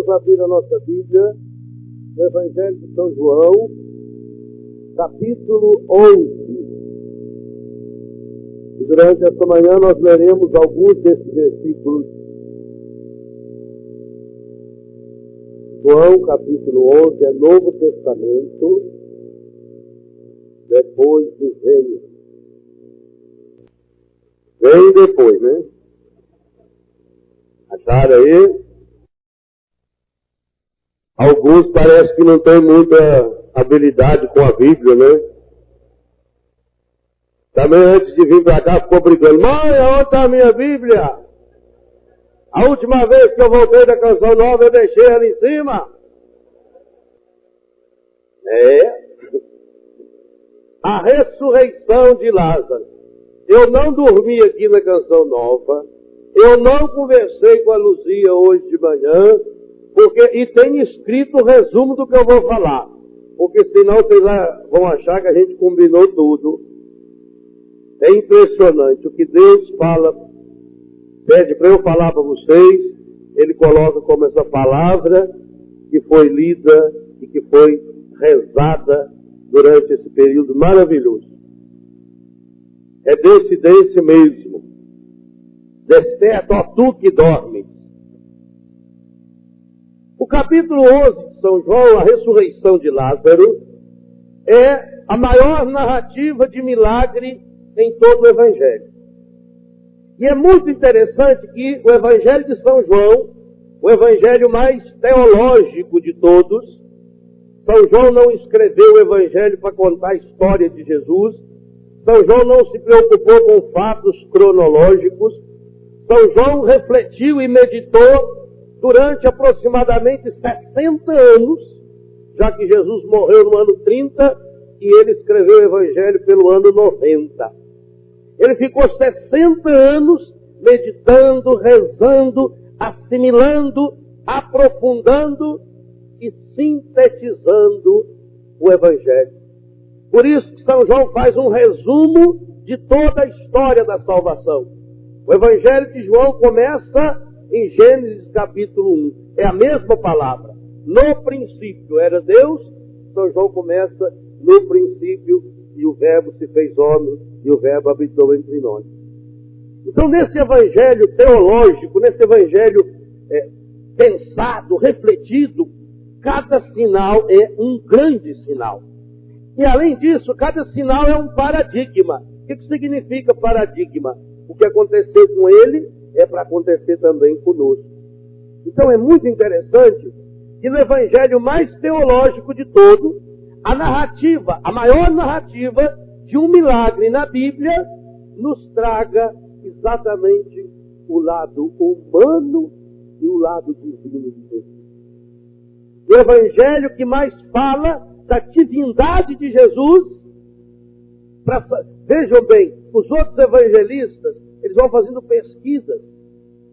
Vamos abrir a nossa Bíblia no Evangelho de São João, capítulo 11. E durante esta manhã nós leremos alguns desses versículos. João, capítulo 11, é Novo Testamento, depois do Velho. Vem depois, né? Acharam aí? Alguns parece que não tem muita habilidade com a Bíblia, né? Também antes de vir para cá ficou brigando. Mãe, onde está a minha Bíblia? A última vez que eu voltei da Canção Nova eu deixei ela em cima. A ressurreição de Lázaro. Eu não dormi aqui na Canção Nova. Eu não conversei com a Luzia hoje de manhã. E tem escrito o resumo do que eu vou falar. Porque senão vocês vão achar que a gente combinou tudo. É impressionante. O que Deus fala, pede para eu falar para vocês, Ele coloca como essa palavra que foi lida e que foi rezada durante esse período maravilhoso. É desse mesmo. Desperta, ó tu que dormes. O capítulo 11 de São João, a ressurreição de Lázaro, é a maior narrativa de milagre em todo o Evangelho. E é muito interessante que o Evangelho de São João, o Evangelho mais teológico de todos, São João não escreveu o Evangelho para contar a história de Jesus, São João não se preocupou com fatos cronológicos, São João refletiu e meditou durante aproximadamente 60 anos, já que Jesus morreu no ano 30 e ele escreveu o Evangelho pelo ano 90. Ele ficou 60 anos meditando, rezando, assimilando, aprofundando e sintetizando o Evangelho. Por isso que São João faz um resumo de toda a história da salvação. O Evangelho de João começa em Gênesis capítulo 1. É a mesma palavra. No princípio era Deus. São João começa no princípio e o Verbo se fez homem e o Verbo habitou entre nós. Então nesse Evangelho teológico, nesse Evangelho pensado, refletido, cada sinal é um grande sinal. E além disso, cada sinal é um paradigma. O que significa paradigma? O que aconteceu com ele é para acontecer também conosco. Então é muito interessante que no Evangelho mais teológico de todos, a narrativa, a maior narrativa de um milagre na Bíblia, nos traga exatamente o lado humano e o lado divino de Deus. O Evangelho que mais fala da divindade de Jesus, vejam bem, os outros evangelistas, eles vão fazendo pesquisas.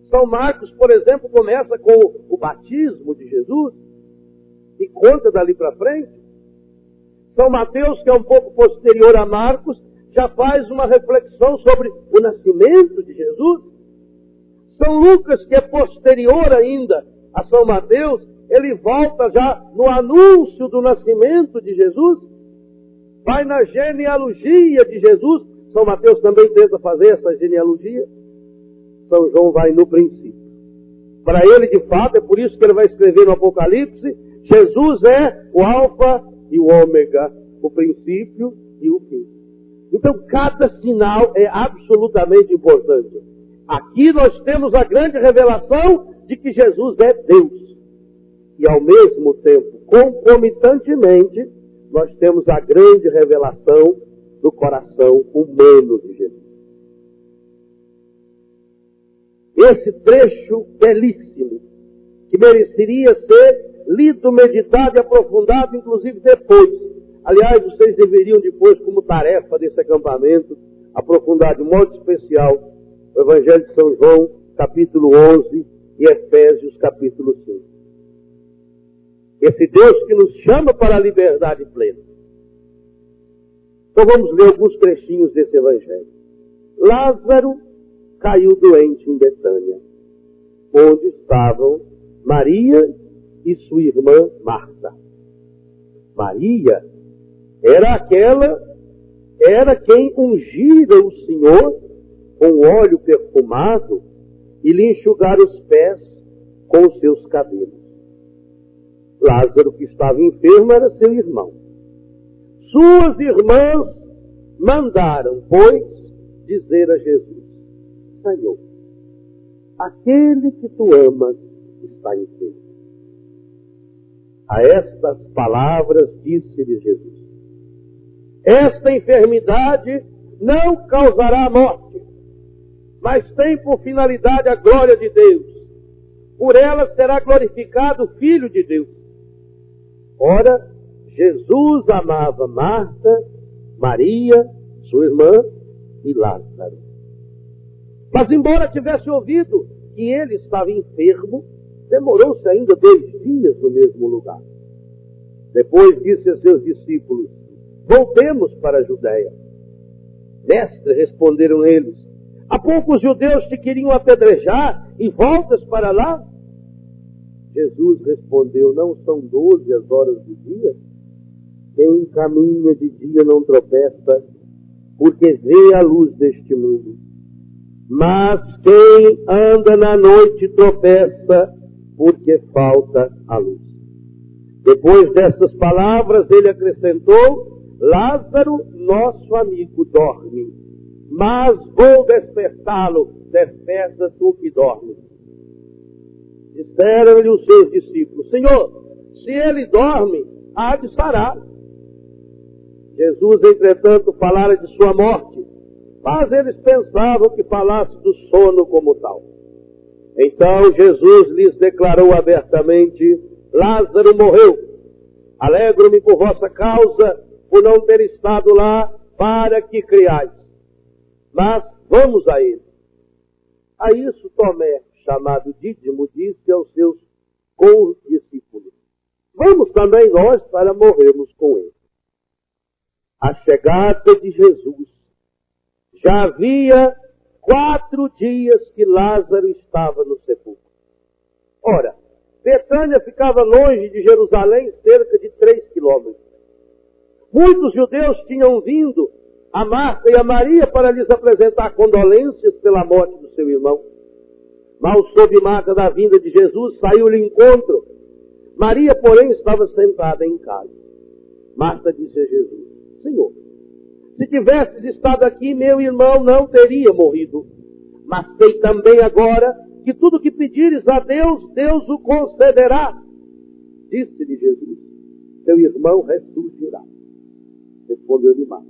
São Marcos, por exemplo, começa com o batismo de Jesus e conta dali para frente. São Mateus, que é um pouco posterior a Marcos, já faz uma reflexão sobre o nascimento de Jesus. São Lucas, que é posterior ainda a São Mateus, ele volta já no anúncio do nascimento de Jesus, vai na genealogia de Jesus. São Mateus também tenta fazer essa genealogia. São João vai no princípio. Para ele, de fato, é por isso que ele vai escrever no Apocalipse, Jesus é o alfa e o ômega, o princípio e o fim. Então, cada sinal é absolutamente importante. Aqui nós temos a grande revelação de que Jesus é Deus. E ao mesmo tempo, concomitantemente, nós temos a grande revelação do coração humano de Jesus. Esse trecho belíssimo, que mereceria ser lido, meditado e aprofundado, inclusive depois. Aliás, vocês deveriam depois, como tarefa desse acampamento, aprofundar de modo especial o Evangelho de São João, capítulo 11, e Efésios, capítulo 5. Esse Deus que nos chama para a liberdade plena. Então vamos ler alguns trechinhos desse Evangelho. Lázaro caiu doente em Betânia, onde estavam Maria e sua irmã Marta. Maria era quem ungira o Senhor com óleo perfumado e lhe enxugara os pés com os seus cabelos. Lázaro, que estava enfermo, era seu irmão. Suas irmãs mandaram, pois, dizer a Jesus: Senhor, aquele que tu amas está enfermo. A estas palavras disse-lhe Jesus: esta enfermidade não causará morte, mas tem por finalidade a glória de Deus. Por ela será glorificado o Filho de Deus. Ora, Jesus amava Marta, Maria, sua irmã e Lázaro. Mas embora tivesse ouvido que ele estava enfermo, demorou-se ainda 2 dias no mesmo lugar. Depois disse a seus discípulos: voltemos para a Judéia. Mestre, responderam eles, há pouco os judeus te queriam apedrejar e voltas para lá? Jesus respondeu: não são 12 as horas do dia? Quem caminha de dia não tropeça, porque vê a luz deste mundo. Mas quem anda na noite tropeça, porque falta a luz. Depois destas palavras, ele acrescentou: Lázaro, nosso amigo, dorme, mas vou despertá-lo. Desperta tu que dormes. Disseram-lhe os seus discípulos: Senhor, se ele dorme, há de sarar. Jesus, entretanto, falara de sua morte, mas eles pensavam que falasse do sono como tal. Então Jesus lhes declarou abertamente: Lázaro morreu. Alegro-me por vossa causa, por não ter estado lá, para que creiais. Mas vamos a ele. A isso Tomé, chamado Dídimo, disse aos seus condiscípulos: vamos também nós para morrermos com ele. A chegada de Jesus, já havia 4 dias que Lázaro estava no sepulcro. Ora, Betânia ficava longe de Jerusalém, cerca de 3 quilômetros. Muitos judeus tinham vindo a Marta e a Maria para lhes apresentar condolências pela morte do seu irmão. Mal soube Marta da vinda de Jesus, saiu-lhe encontro. Maria, porém, estava sentada em casa. Marta disse a Jesus: Senhor, se tivesses estado aqui, meu irmão não teria morrido. Mas sei também agora que tudo que pedires a Deus, Deus o concederá. Disse-lhe Jesus: teu irmão ressurgirá. Respondeu-lhe Marta: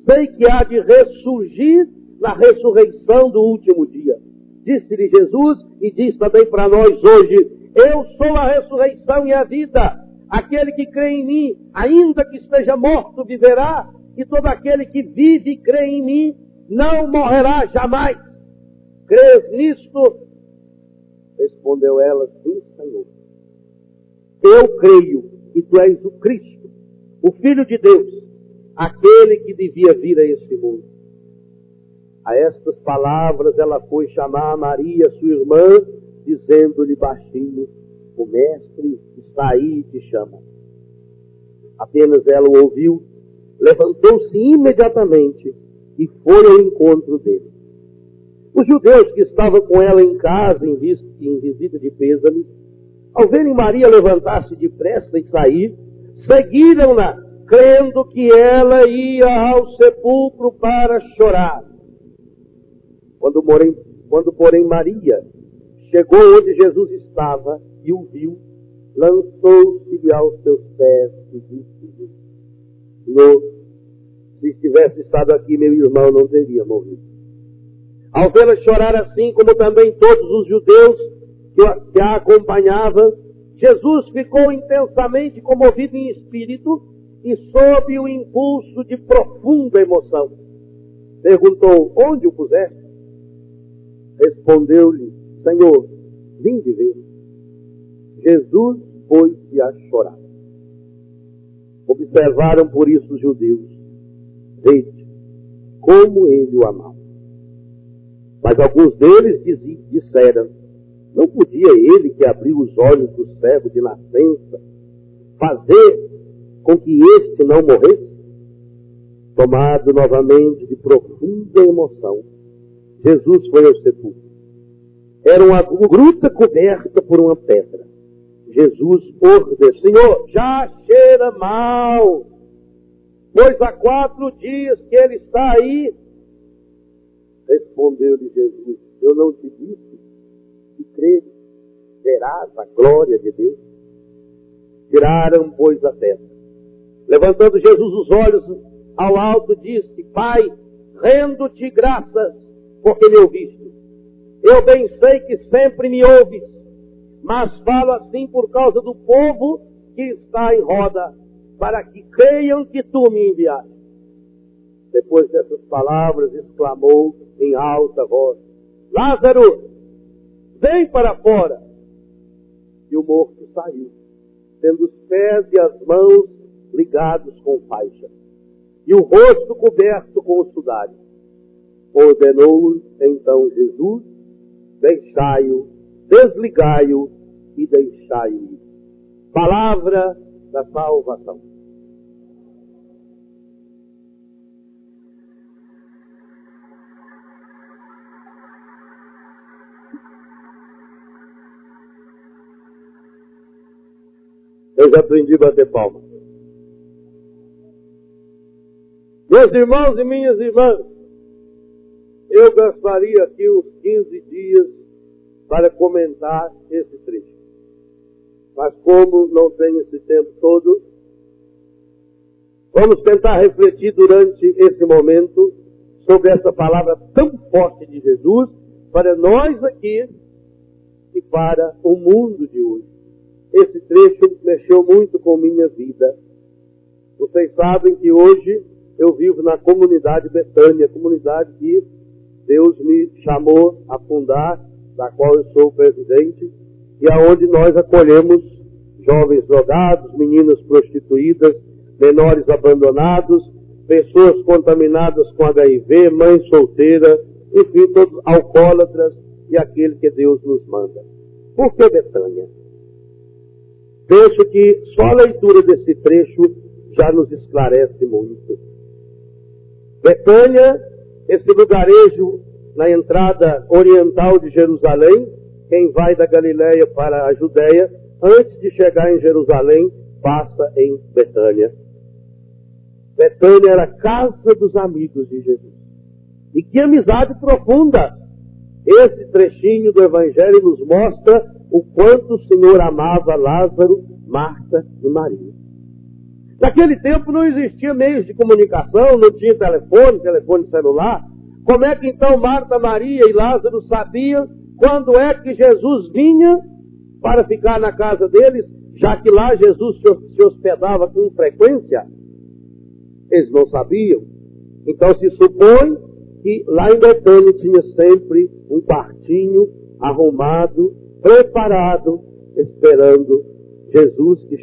sei que há de ressurgir na ressurreição do último dia. Disse-lhe Jesus e diz também para nós hoje: eu sou a ressurreição e a vida. Aquele que crê em mim, ainda que esteja morto, viverá. E todo aquele que vive e crê em mim, não morrerá jamais. Crês nisto? Respondeu ela: sim, Senhor. Eu creio que tu és o Cristo, o Filho de Deus, aquele que devia vir a este mundo. A estas palavras ela foi chamar a Maria, sua irmã, dizendo-lhe baixinho: o mestre está aí e te chama. Apenas ela o ouviu, levantou-se imediatamente e foi ao encontro dele. Os judeus que estavam com ela em casa, em visita de pêsame, ao verem Maria levantar-se depressa e sair, seguiram-na, crendo que ela ia ao sepulcro para chorar. Quando, porém, Maria chegou onde Jesus estava e o viu, lançou-se aos seus pés e disse-lhe: Senhor, se estivesse estado aqui, meu irmão não teria morrido. Ao vê-la chorar assim, como também todos os judeus que a acompanhavam, Jesus ficou intensamente comovido em espírito e sob o impulso de profunda emoção. Perguntou: onde o puseste? Respondeu-lhe: Senhor, vim de ver. Jesus pôs-se a chorar. Observaram por isso os judeus: vede como ele o amava. Mas alguns deles disseram: Não podia ele, que abriu os olhos do cego de nascença, fazer com que este não morresse? Tomado novamente de profunda emoção, Jesus foi ao sepulcro. Era uma gruta coberta por uma pedra. Jesus ordenou: Senhor, já cheira mal, pois há 4 dias que ele está aí. Respondeu-lhe Jesus: eu não te disse que creres, verás a glória de Deus? Tiraram, pois, a pedra. Levantando Jesus os olhos ao alto, disse: Pai, rendo-te graças, porque me ouviste. Eu bem sei que sempre me ouves, mas falo assim por causa do povo que está em roda, para que creiam que tu me enviaste. Depois dessas palavras, exclamou em alta voz: Lázaro, vem para fora. E o morto saiu, tendo os pés e as mãos ligados com faixa, e o rosto coberto com sudário. Ordenou então Jesus: deixai-o, desligai-o e deixai-o ir. Palavra da salvação. Eu já aprendi a bater palma. Meus irmãos e minhas irmãs, eu gastaria aqui uns 15 dias para comentar esse trecho. Mas como não tenho esse tempo todo, vamos tentar refletir durante esse momento sobre essa palavra tão forte de Jesus para nós aqui e para o mundo de hoje. Esse trecho mexeu muito com minha vida. Vocês sabem que hoje eu vivo na comunidade Betânia, comunidade que Deus me chamou a fundar, da qual eu sou o presidente, e aonde nós acolhemos jovens drogados, meninas prostituídas, menores abandonados, pessoas contaminadas com HIV, mães solteiras, enfim, todos alcoólatras e aquele que Deus nos manda. Por que Betânia? Penso que só a leitura desse trecho já nos esclarece muito. Betânia, esse lugarejo na entrada oriental de Jerusalém, quem vai da Galileia para a Judéia, antes de chegar em Jerusalém, passa em Betânia. Betânia era a casa dos amigos de Jesus. E que amizade profunda! Esse trechinho do Evangelho nos mostra o quanto o Senhor amava Lázaro, Marta e Maria. Naquele tempo não existia meios de comunicação, não tinha telefone celular. Como é que então Marta, Maria e Lázaro sabiam quando é que Jesus vinha para ficar na casa deles, já que lá Jesus se hospedava com frequência? Eles não sabiam. Então se supõe que lá em Betânia tinha sempre um quartinho arrumado, preparado, esperando Jesus que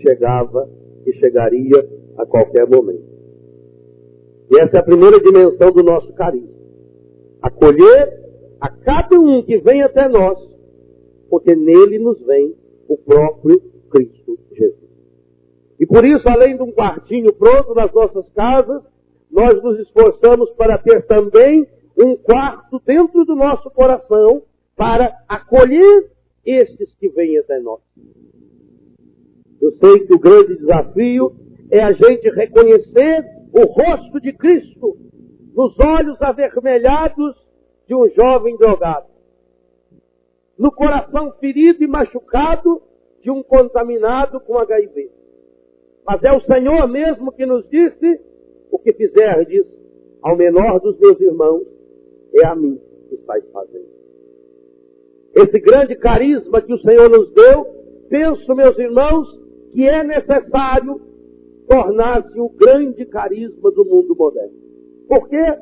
chegaria a qualquer momento. E essa é a primeira dimensão do nosso carisma. Acolher a cada um que vem até nós, porque nele nos vem o próprio Cristo Jesus. E por isso, além de um quartinho pronto nas nossas casas, nós nos esforçamos para ter também um quarto dentro do nosso coração para acolher estes que vêm até nós. Eu sei que o grande desafio é a gente reconhecer o rosto de Cristo nos olhos avermelhados de um jovem drogado, no coração ferido e machucado de um contaminado com HIV. Mas é o Senhor mesmo que nos disse: o que fizerdes ao menor dos meus irmãos, é a mim que estáis fazendo. Esse grande carisma que o Senhor nos deu, penso, meus irmãos, que é necessário tornar-se o grande carisma do mundo moderno. Por quê?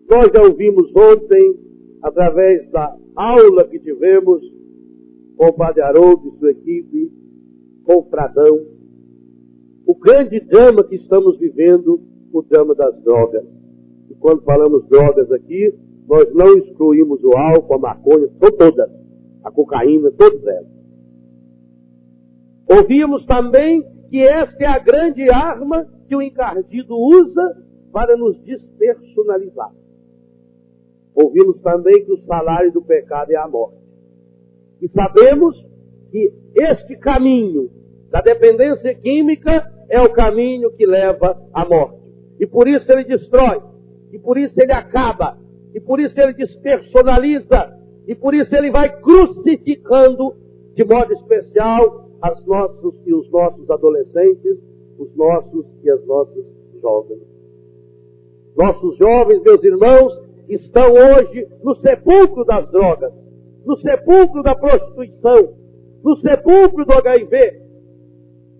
Nós já ouvimos ontem, através da aula que tivemos com o Padre Haroldo e sua equipe, com o Pradão, o grande drama que estamos vivendo, o drama das drogas. E quando falamos drogas aqui, nós não excluímos o álcool, a maconha, são todas, a cocaína, todas elas. Ouvimos também que esta é a grande arma que o encardido usa para nos despersonalizar. Ouvimos também que o salário do pecado é a morte. E sabemos que este caminho da dependência química é o caminho que leva à morte. E por isso ele destrói, e por isso ele acaba, e por isso ele despersonaliza, e por isso ele vai crucificando de modo especial os nossos adolescentes, os nossos e as nossas jovens. Nossos jovens, meus irmãos, estão hoje no sepulcro das drogas, no sepulcro da prostituição, no sepulcro do HIV.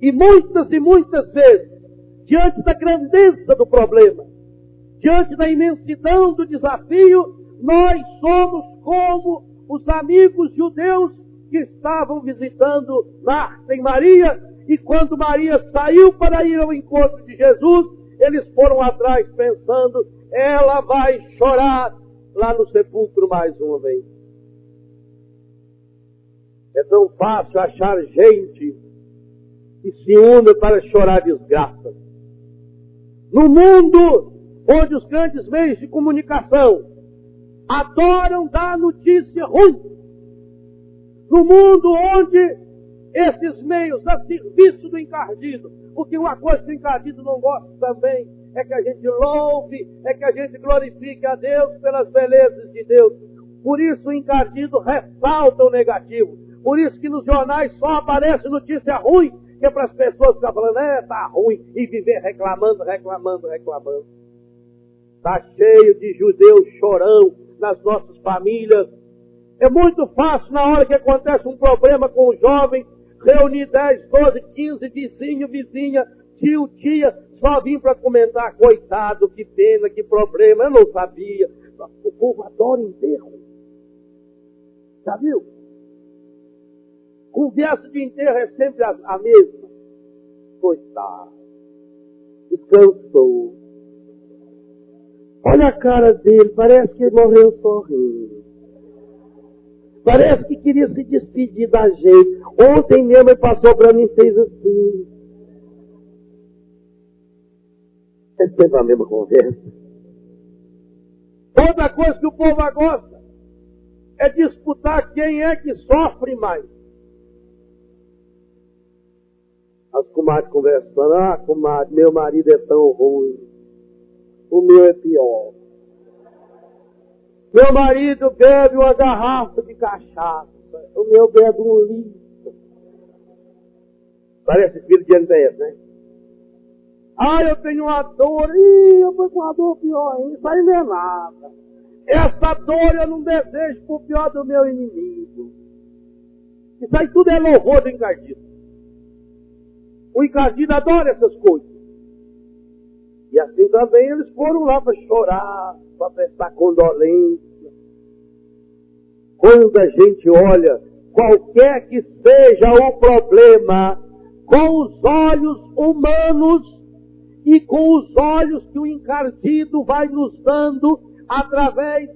E muitas vezes, diante da grandeza do problema, diante da imensidão do desafio, nós somos como os amigos judeus que estavam visitando Marta e Maria, e quando Maria saiu para ir ao encontro de Jesus, eles foram atrás pensando, ela vai chorar lá no sepulcro mais uma vez. É tão fácil achar gente que se une para chorar desgraça. No mundo onde os grandes meios de comunicação adoram dar notícia ruim, no mundo onde esses meios a serviço do encardido, porque uma coisa que o encardido não gosta também é que a gente louve, é que a gente glorifique a Deus pelas belezas de Deus. Por isso o encardido ressalta o negativo. Por isso que nos jornais só aparece notícia ruim, que é para as pessoas ficarem falando, tá ruim, e viver reclamando. Está cheio de judeus chorão nas nossas famílias. É muito fácil, na hora que acontece um problema com o jovem, reunir 10, 12, 15 vizinho, vizinha, tio, tia, só vim para comentar, coitado, que pena, que problema, eu não sabia. O povo adora enterro. Já viu? Conversa de enterro é sempre a mesma. Coitado. Descansou. Olha a cara dele, parece que ele morreu sorrindo. Parece que queria se despedir da gente. Ontem mesmo ele passou para mim e fez assim. É sempre a mesma conversa. Outra coisa que o povo gosta é disputar quem é que sofre mais. As comadres conversando, comadre, meu marido é tão ruim. O meu é pior. Meu marido bebe uma garrafa de cachaça. O meu bebe um litro. Parece filho de NPS, né? Eu tenho uma dor. Eu tô com uma dor pior ainda. Isso aí não é nada. Essa dor eu não desejo pro pior do meu inimigo. Isso aí tudo é louvor do encardido. O encardido adora essas coisas. E assim também eles foram lá para chorar, para prestar condolência. Quando a gente olha, qualquer que seja o problema, com os olhos humanos e com os olhos que o encardido vai nos dando através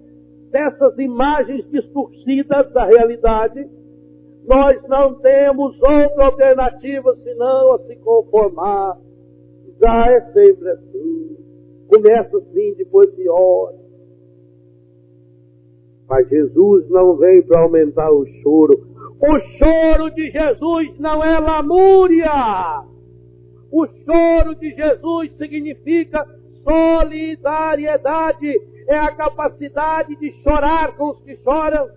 dessas imagens distorcidas da realidade, nós não temos outra alternativa senão a se conformar. Já é sempre assim. Começa assim, depois piora. Mas Jesus não vem para aumentar o choro. O choro de Jesus não é lamúria. O choro de Jesus significa solidariedade. É a capacidade de chorar com os que choram.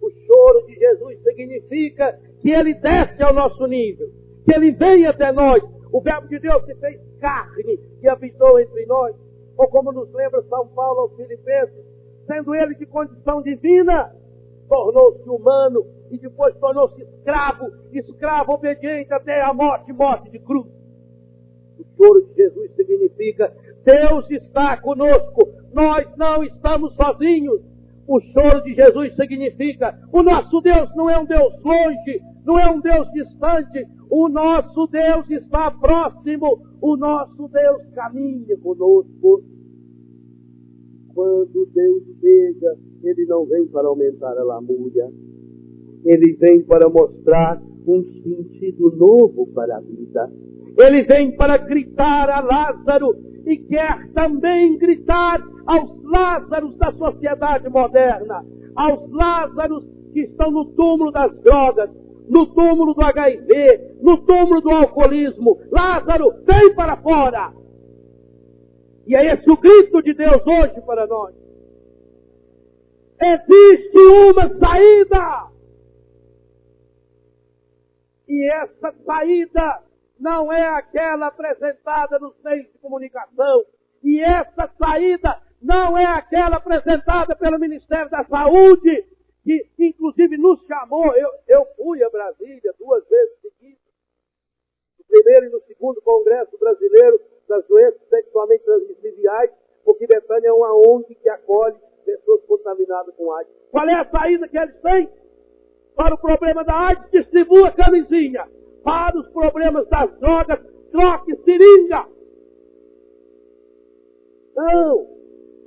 O choro de Jesus significa que Ele desce ao nosso nível. Que Ele vem até nós. O Verbo de Deus se fez carne e habitou entre nós. Ou como nos lembra São Paulo aos Filipenses, sendo Ele de condição divina, tornou-se humano e depois tornou-se escravo obediente até a morte de cruz. O choro de Jesus significa: Deus está conosco, nós não estamos sozinhos. O choro de Jesus significa: o nosso Deus não é um Deus longe, não é um Deus distante, o nosso Deus está próximo, o nosso Deus caminha conosco. quando Deus chega, Ele não vem para aumentar a lamúria. Ele vem para mostrar um sentido novo para a vida. Ele vem para gritar a Lázaro e quer também gritar aos Lázaros da sociedade moderna, aos Lázaros que estão no túmulo das drogas, no túmulo do HIV, no túmulo do alcoolismo. Lázaro, vem para fora! E é esse o grito de Deus hoje para nós. Existe uma saída! E essa saída não é aquela apresentada nos meios de comunicação. E essa saída não é aquela apresentada pelo Ministério da Saúde, que inclusive nos chamou. Eu fui a Brasília 2 vezes seguidas. No primeiro e no segundo Congresso Brasileiro das Doenças Sexualmente Transmissíveis, porque Betânia é uma ONG que acolhe pessoas contaminadas com AIDS. Qual é a saída que eles têm? Para o problema da AIDS, distribua camisinha. Para os problemas das drogas, troque seringa. Não.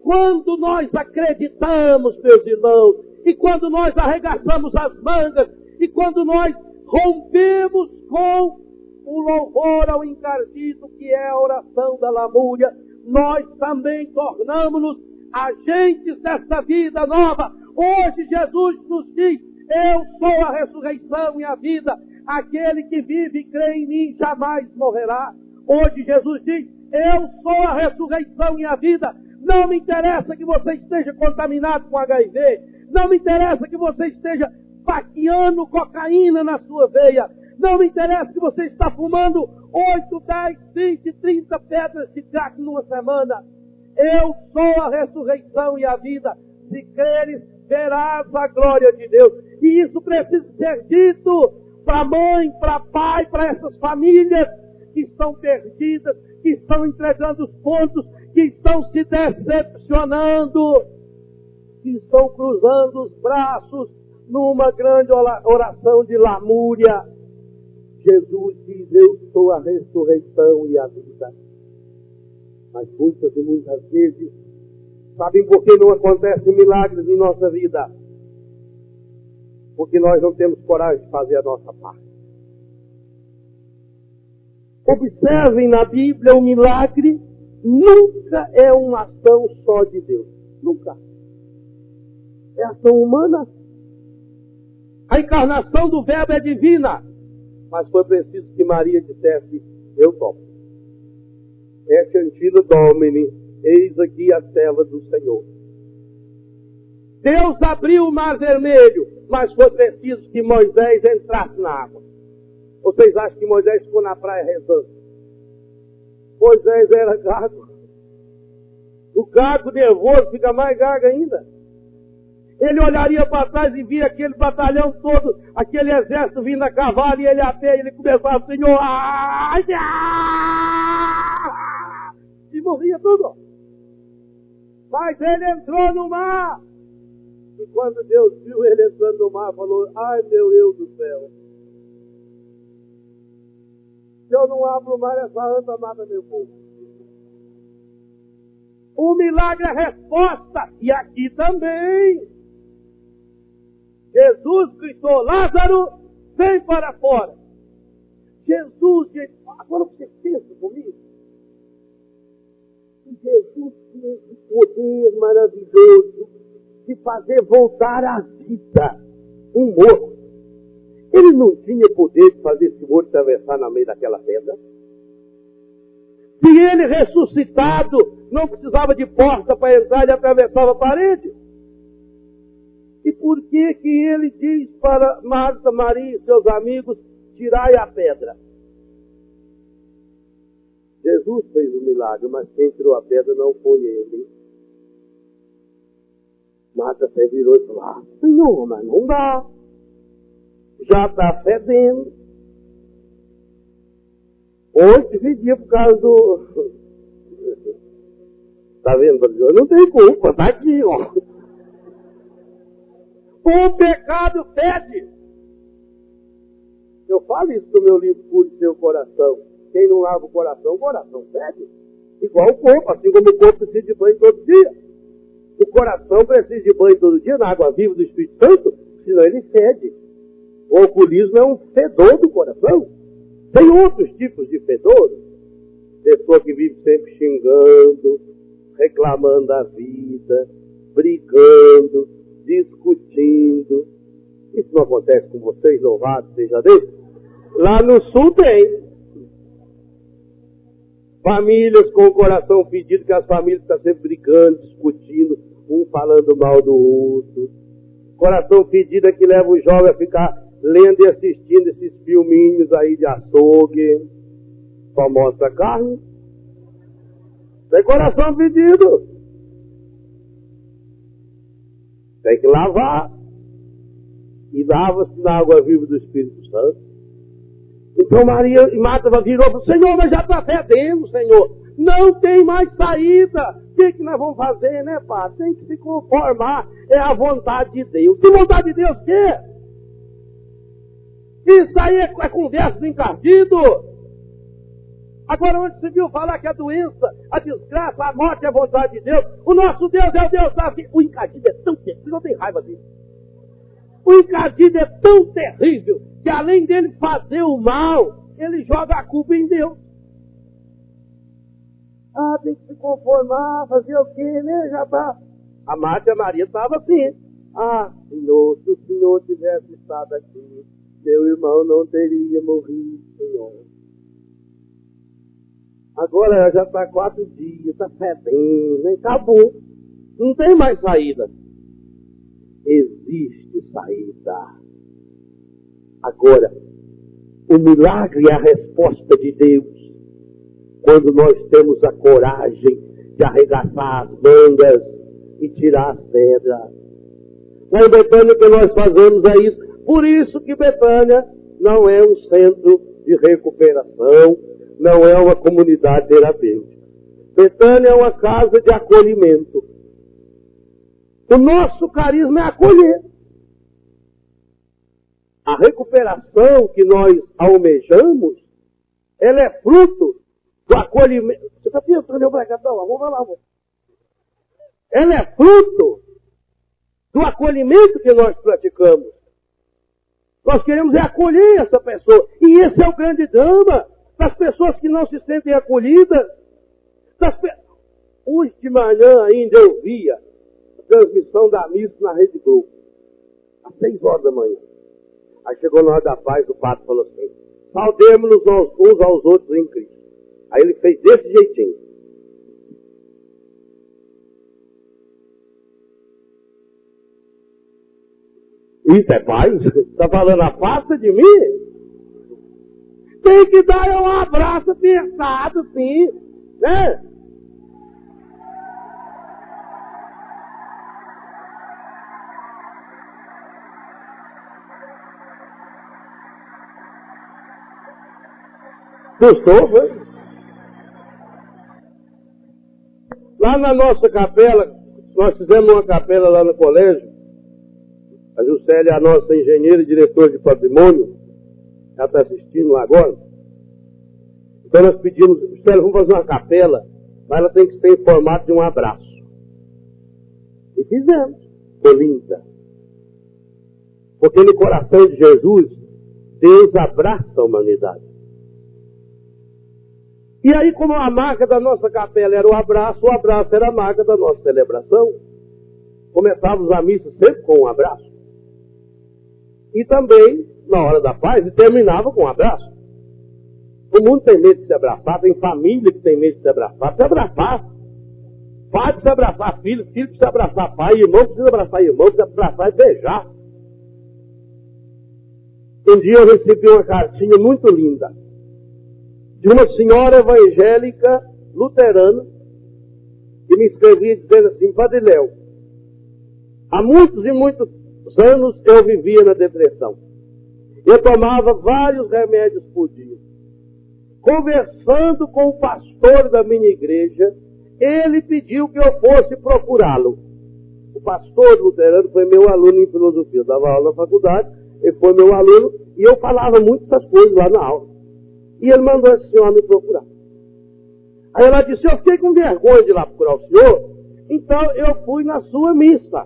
Quando nós acreditamos, meus irmãos, e quando nós arregaçamos as mangas, e quando nós rompemos com o louvor ao encardido, que é a oração da lamúria, nós também tornamos-nos agentes dessa vida nova. Hoje Jesus nos diz: eu sou a ressurreição e a vida. Aquele que vive e crê em mim jamais morrerá. Hoje Jesus diz: eu sou a ressurreição e a vida. Não me interessa que você esteja contaminado com HIV. Não me interessa que você esteja paqueando cocaína na sua veia. Não me interessa que você está fumando 8, 10, 20, 30 pedras de crack numa semana. Eu sou a ressurreição e a vida. Se creres, verás a glória de Deus. E isso precisa ser dito para mãe, para pai, para essas famílias que estão perdidas, que estão entregando os pontos, que estão se decepcionando, que estão cruzando os braços numa grande oração de lamúria. Jesus diz: eu sou a ressurreição e a vida. Mas muitas e muitas vezes, sabem por que não acontecem milagres em nossa vida? Porque nós não temos coragem de fazer a nossa parte. Observem na Bíblia, o milagre nunca é uma ação só de Deus. Nunca. É ação humana. A encarnação do Verbo é divina. Mas foi preciso que Maria dissesse: eu topo. É Chantila Domini, eis aqui a serva do Senhor. Deus abriu o mar vermelho, mas foi preciso que Moisés entrasse na água. Vocês acham que Moisés ficou na praia rezando? Moisés era gago. O gago nervoso fica mais gago ainda. Ele olharia para trás e via aquele batalhão todo, aquele exército vindo a cavalo, e ele a pé, ele começava: Senhor, e morria tudo. Mas ele entrou no mar. E quando Deus viu ele entrando no mar, falou: ai meu Deus do céu, se eu não abro o mar, essa anta mata meu povo. O milagre é resposta. E aqui também Jesus gritou: Lázaro, vem para fora. Jesus, agora você pensa comigo. Jesus tinha o poder maravilhoso de fazer voltar à vida um morto. Ele não tinha poder de fazer esse morto atravessar no meio daquela pedra. Se ele ressuscitado não precisava de porta para entrar, ele atravessava a parede. E por que que ele diz para Marta, Maria e seus amigos: tirai a pedra? Jesus fez o milagre, mas quem tirou a pedra não foi ele. Marta se virou e falou: Senhor, mas não dá. Já está fedendo. Hoje pedia por causa do... Está vendo? Eu não tenho culpa, está aqui, ó. O pecado fede. Eu falo isso no meu livro Cure Seu Coração. Quem não lava o coração fede. Igual o corpo, assim como o corpo precisa de banho todo dia. O coração precisa de banho todo dia na água viva do Espírito Santo, senão ele fede. O alcoolismo é um fedor do coração. Tem outros tipos de fedor. Pessoa que vive sempre xingando, reclamando da vida, brigando, discutindo. Isso não acontece com vocês, louvado seja Deus? Lá no sul tem. Famílias com o coração fedido, que as famílias estão sempre brigando, discutindo, um falando mal do outro. Coração fedido é que leva o jovem a ficar lendo e assistindo esses filminhos aí de açougue. Só mostra a carne. Tem coração fedido. Tem que lavar. E lava-se na água viva do Espírito Santo. Então Maria e Marta virou e falou: Senhor, nós já está fedendo, Senhor. Não tem mais saída. O que nós vamos fazer, né, Padre? Tem que se conformar. É a vontade de Deus. Que vontade de Deus quer? Isso aí é conversa do encardido. Agora, onde você viu falar que a doença, a desgraça, a morte é a vontade de Deus? O nosso Deus é o Deus da vida. O encardido é tão terrível, você não tem raiva dele. O encardido é tão terrível que além dele fazer o mal, ele joga a culpa em Deus. Ah, tem que se conformar, fazer o quê, né? Já tá. A Marta e a Maria estavam assim. Ah, Senhor, se o Senhor tivesse estado aqui, meu irmão não teria morrido, Senhor. Agora já está 4 dias, está fedendo, né? Acabou. Não tem mais saída. Existe saída. Agora, o milagre é a resposta de Deus. Quando nós temos a coragem de arregaçar as mangas e tirar as pedras. Lá em Betânia, o que nós fazemos é isso. Por isso que Betânia não é um centro de recuperação, não é uma comunidade terapêutica. Betânia é uma casa de acolhimento. O nosso carisma é acolher. A recuperação que nós almejamos, ela é fruto do acolhimento. Você está pensando, eu vamos lá, amor. Ela é fruto do acolhimento que nós praticamos. Nós queremos acolher essa pessoa. E esse é o grande drama das pessoas que não se sentem acolhidas. Hoje de manhã ainda eu via a transmissão da missa na Rede Globo. Às 6 horas da manhã. Aí chegou na hora da paz, o padre falou assim: saudemos-nos uns aos outros em Cristo. Aí ele fez desse jeitinho. Isso é paz? Está falando afasta de mim? Tem que dar um abraço apertado, sim. Né? Gostou, foi? Lá na nossa capela, nós fizemos uma capela lá no colégio. A Juscelia é a nossa engenheira e diretora de patrimônio. Ela está assistindo lá agora. Então nós pedimos: Juscelia, vamos fazer uma capela, mas ela tem que ser em formato de um abraço. E fizemos. Ficou linda. Porque no coração de Jesus, Deus abraça a humanidade. E aí, como a marca da nossa capela era o abraço era a marca da nossa celebração. Começávamos a missa sempre com um abraço. E também, na hora da paz, terminava com um abraço. O mundo tem medo de se abraçar, tem família que tem medo de se abraçar. Se abraçar. Pai precisa abraçar filho, filho precisa abraçar pai, irmão precisa abraçar irmão, precisa abraçar e beijar. Um dia eu recebi uma cartinha muito linda de uma senhora evangélica luterana que me escrevia dizendo assim: Padre Léo, há muitos e muitos anos eu vivia na depressão. Eu tomava vários remédios por dia. Conversando com o pastor da minha igreja, ele pediu que eu fosse procurá-lo. O pastor luterano foi meu aluno em filosofia. Eu dava aula na faculdade, ele foi meu aluno e eu falava muito essas coisas lá na aula. E ele mandou esse senhor me procurar. Aí ela disse: eu fiquei com vergonha de ir lá procurar o senhor, Então eu fui na sua missa,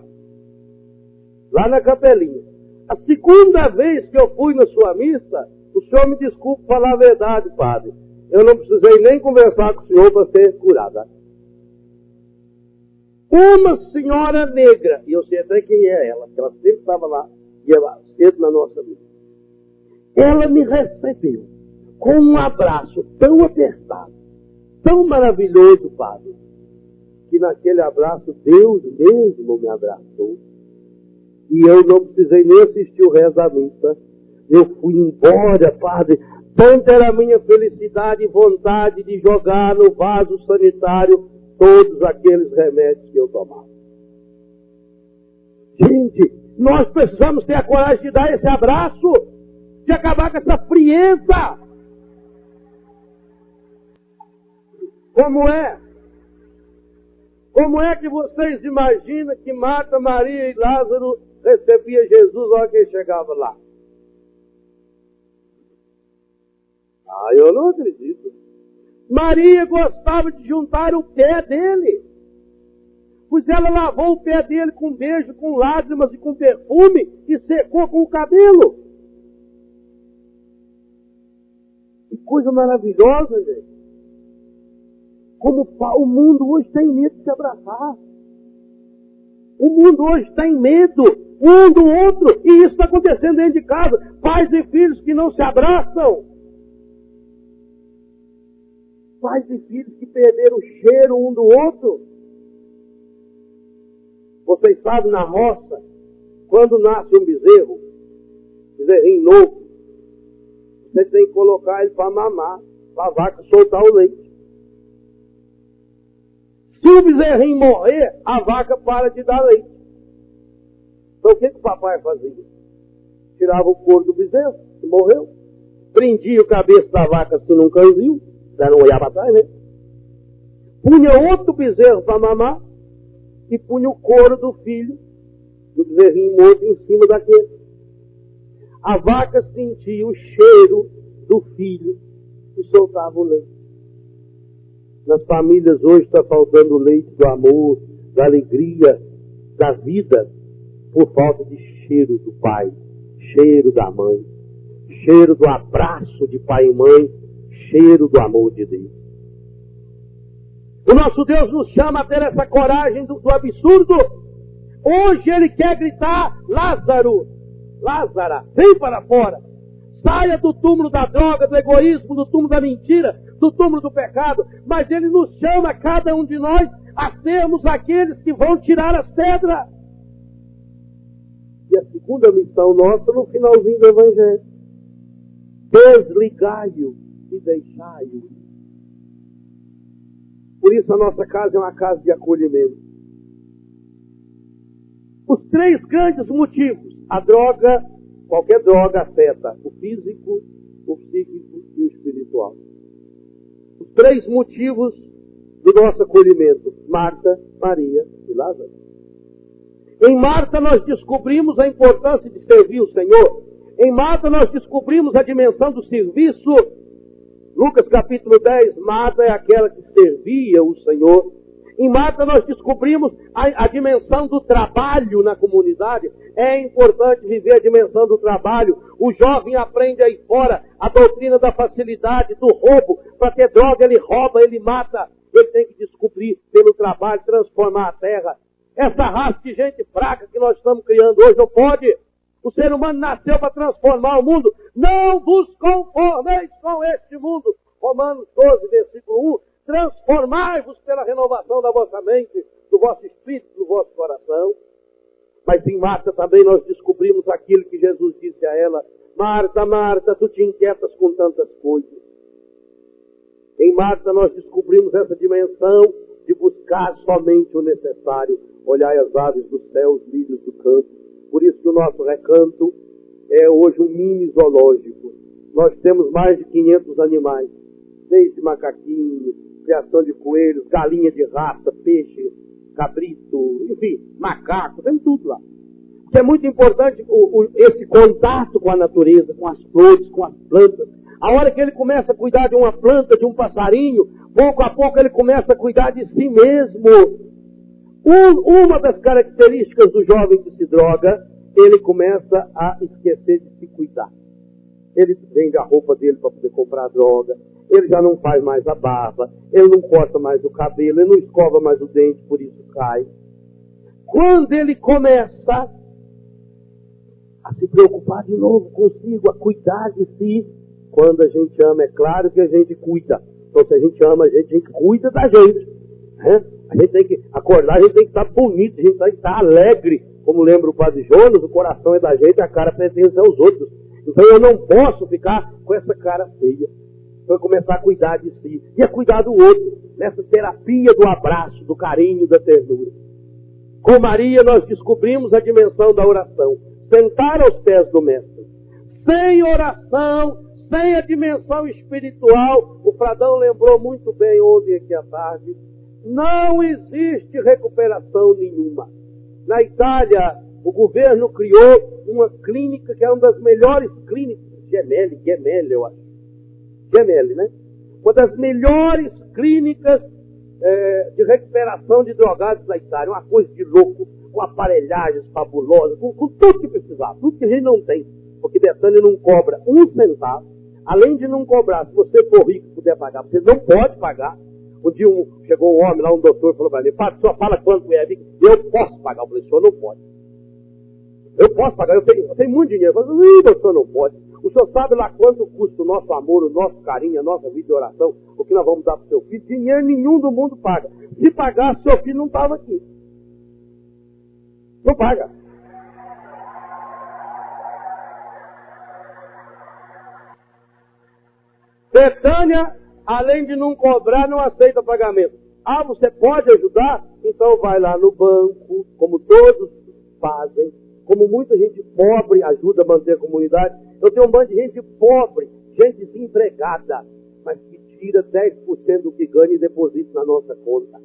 lá na capelinha. A segunda vez que eu fui na sua missa, o senhor me desculpe falar a verdade, padre. Eu não precisei nem conversar com o senhor para ser curada. Uma senhora negra, e eu sei até quem é ela, porque ela sempre estava lá, ia lá cedo na nossa missa. Ela me recebeu com um abraço tão apertado, tão maravilhoso, padre, que naquele abraço Deus mesmo me abraçou. E eu não precisei nem assistir o resto da missa. Eu fui embora, padre. Tanta era a minha felicidade e vontade de jogar no vaso sanitário todos aqueles remédios que eu tomava. Gente, nós precisamos ter a coragem de dar esse abraço, de acabar com essa frieza. Como é que vocês imaginam que Marta, Maria e Lázaro recebiam Jesus na hora que ele chegava lá? Eu não acredito. Maria gostava de juntar o pé dele, pois ela lavou o pé dele com beijo, com lágrimas e com perfume e secou com o cabelo. Que coisa maravilhosa, gente. Como o mundo hoje tem medo de se abraçar. O mundo hoje tem medo um do outro. E isso está acontecendo dentro de casa. Pais e filhos que não se abraçam. Pais e filhos que perderam o cheiro um do outro. Vocês sabem, na roça, quando nasce um bezerrinho novo, você tem que colocar ele para mamar, para a vaca soltar o leite. Se o bezerrinho morrer, a vaca para de dar leite. Então o que o papai fazia? Tirava o couro do bezerro, que morreu, prendia o cabeça da vaca assim num canzil, para não olhar para trás, né? Punha outro bezerro para mamar e punha o couro do filho, do bezerrinho morto, em cima daquele. A vaca sentia o cheiro do filho e soltava o leite. Nas famílias hoje está faltando o leite do amor, da alegria, da vida, por falta de cheiro do pai, cheiro da mãe, cheiro do abraço de pai e mãe, cheiro do amor de Deus. O nosso Deus nos chama a ter essa coragem do absurdo. Hoje Ele quer gritar: Lázaro, Lázara, vem para fora. Saia do túmulo da droga, do egoísmo, do túmulo da mentira, do túmulo do pecado. Mas Ele nos chama, cada um de nós, a sermos aqueles que vão tirar as pedras. E a segunda missão nossa, no finalzinho do Evangelho: desligai-o e deixai-o. Por isso a nossa casa é uma casa de acolhimento. Os três grandes motivos: a droga, qualquer droga afeta o físico, o psíquico e o espiritual. Os três motivos do nosso acolhimento: Marta, Maria e Lázaro. Em Marta nós descobrimos a importância de servir o Senhor. Em Marta nós descobrimos a dimensão do serviço. Lucas capítulo 10, Marta é aquela que servia o Senhor. Em Marta nós descobrimos a dimensão do trabalho na comunidade. É importante viver a dimensão do trabalho. O jovem aprende aí fora a doutrina da facilidade, do roubo. Para ter droga ele rouba, ele mata. Ele tem que descobrir pelo trabalho, transformar a terra. Essa raça de gente fraca que nós estamos criando hoje não pode. O ser humano nasceu para transformar o mundo. Não vos conformeis com este mundo. Romanos 12, versículo 1. Transformai-vos pela renovação da vossa mente, do vosso espírito, do vosso coração. Mas em Marta também nós descobrimos aquilo que Jesus disse a ela: Marta, Marta, tu te inquietas com tantas coisas. Em Marta nós descobrimos essa dimensão de buscar somente o necessário. Olhai as aves do céu, os lírios do campo. Por isso que o nosso recanto é hoje um mini zoológico. Nós temos mais de 500 animais, desde macaquinhos, criação de coelhos, galinha de raça, peixe, cabrito, enfim, macaco, tem tudo lá. Porque é muito importante esse contato com a natureza, com as flores, com as plantas. A hora que ele começa a cuidar de uma planta, de um passarinho, pouco a pouco ele começa a cuidar de si mesmo. Uma das características do jovem que se droga, ele começa a esquecer de se cuidar. Ele vende a roupa dele para poder comprar droga, ele já não faz mais a barba, ele não corta mais o cabelo, ele não escova mais o dente, por isso cai. Quando ele começa a se preocupar de novo consigo, a cuidar de si, quando a gente ama, é claro que a gente cuida. Então, se a gente ama, a gente cuida da gente. Né? A gente tem que acordar, a gente tem que estar bonito, a gente tem que estar alegre. Como lembra o Padre Jonas, o coração é da gente, a cara pertence aos outros. Então eu não posso ficar com essa cara feia. Então eu começar a cuidar de si e a cuidar do outro, nessa terapia do abraço, do carinho, da ternura. Com Maria nós descobrimos a dimensão da oração. Sentar aos pés do Mestre. Sem oração, sem a dimensão espiritual, o Fradão lembrou muito bem ontem aqui à tarde, não existe recuperação nenhuma. Na Itália, o governo criou uma clínica que é uma das melhores clínicas, Gemelli, eu acho. Gemelli, né? Uma das melhores clínicas de recuperação de drogados da Itália. Uma coisa de louco, com aparelhagens fabulosas, com tudo que precisava, tudo que a gente não tem. Porque Betânia não cobra um centavo. Além de não cobrar, se você for rico e puder pagar, você não pode pagar. Um dia chegou um homem lá, um doutor, falou para mim, Padre, o senhor fala quanto é? Eu posso pagar. Eu falei, o senhor não pode. Eu posso pagar, eu tenho muito dinheiro. Eu falei, o senhor não pode. O senhor sabe lá quanto custa o nosso amor, o nosso carinho, a nossa vida de oração, o que nós vamos dar para o seu filho? Dinheiro nenhum do mundo paga. Se pagar, seu filho não estava aqui. Não paga. Betânia, além de não cobrar, não aceita pagamento. Ah, você pode ajudar? Então vai lá no banco, como todos fazem, como muita gente pobre ajuda a manter a comunidade. Eu tenho um bando de gente pobre, gente desempregada, mas que tira 10% do que ganha e deposita na nossa conta.